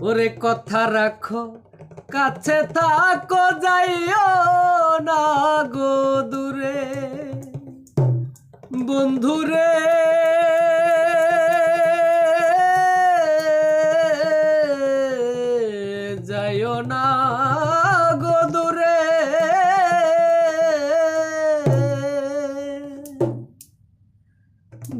ওরে কথা রাখো কাছে থাকো যাইও না গো দূরে বন্ধুরে যাইও না গো দূরে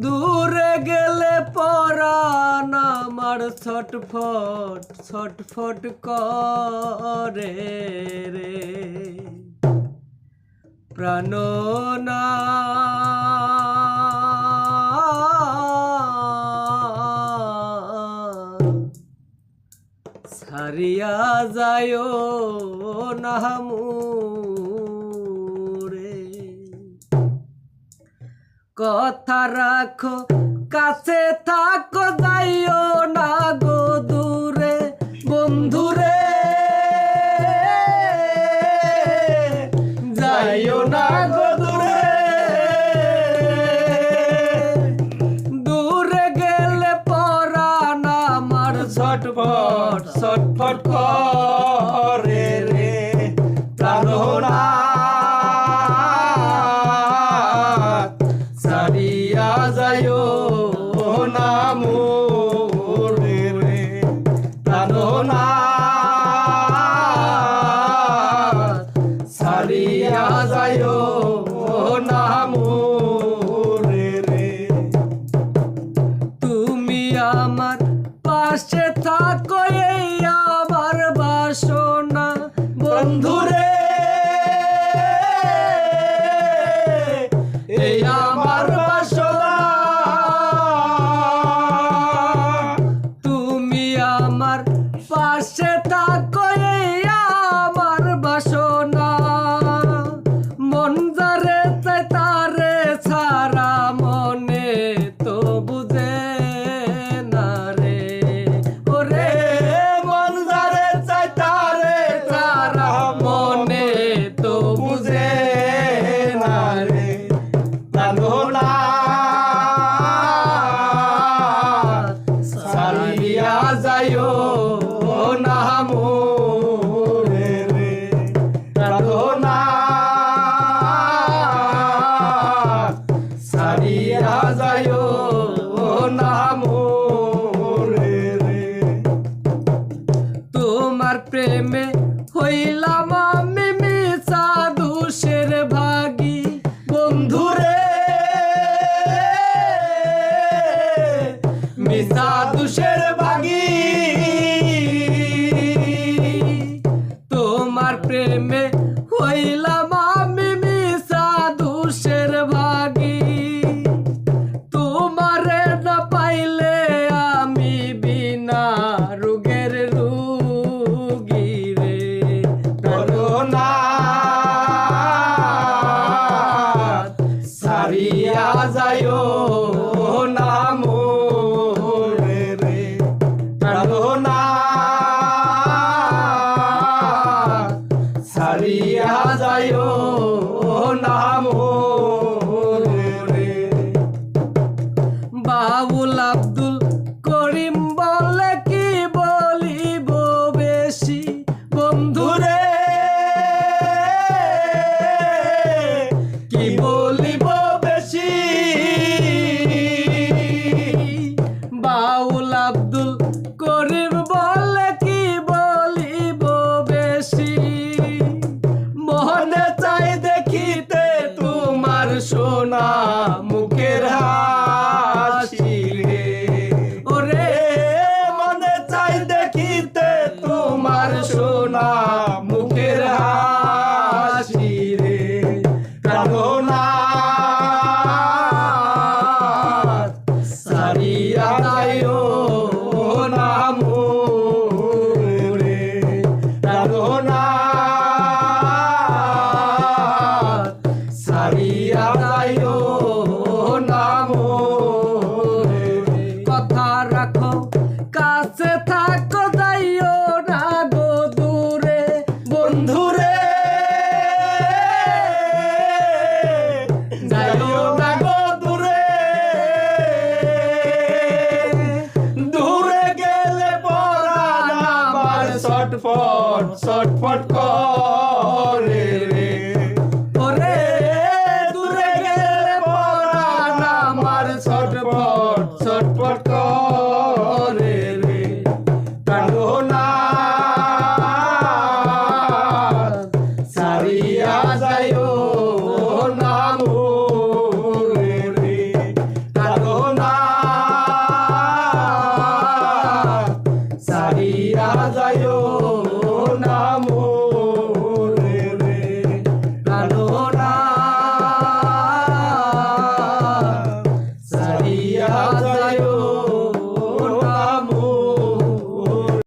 দূরে গেলে পরাণ আমার ছটফট ছটফট করে রে প্রাণনা ছাড়িয়া যায়ও না মোরে কথা রাখো কাছে থাকো যাইও না গো দূরে বন্ধুরে যাইও না গো দূরে দূরে গেলে পরাণ আমার ছটফট ছটফট করে রে প্রাণনা ছাড়িয়া যাইও না মোরে রে প্রাণনা ছাড়িয়া যাইও না মোরে রে তুমি আমার পাশে থাকো এই আমার বাসনা বন্ধুরে এই আমার বাসনা তুমি আমার পাশে থাকো এই আমার বাসনা মন যারে চাই তারে ছাড়া মনে তো বুঝে না রে ওরে মন যারে চাই তারে ছাড়া মনে তো বুঝে না রে প্রাণনা ছাড়িয়া যাইও না মোরে রে প্রাণনা ছাড়িয়া যাইও না মোরে রে তোমার প্রেমে হইলাম আমি মিছা দোষের ভাগী বন্ধুরে মিছা দোষের ভাগী তোমার প্রেমে হইলাম আমি মিছা দোষের ভাগী তোমারে না পাইলে আমি বিনা রোগের রোগী রে প্রাণনা ছাড়িয়া যাইও না মোরে রে প্রাণনা ছাড়িয়া যাইও না মোরে রে বাউল আব্দুল করিম বলে কি বলিব বেশি বন্ধুরে কি বলিব বেশি বাউল আব্দুল করিম বলে কি বলিব বেশি মনে চাই দেখিতে তোমার সোনা মুখের হাসি রে ওরে মনে চাই দেখিতে তোমার সোনা মুখের হাসি রে প্রাণনা ছাড়িয়া যাইও না ছটফট ছটফট করে রে ওরে দূরে গেলে পরাণ আমার ছটফট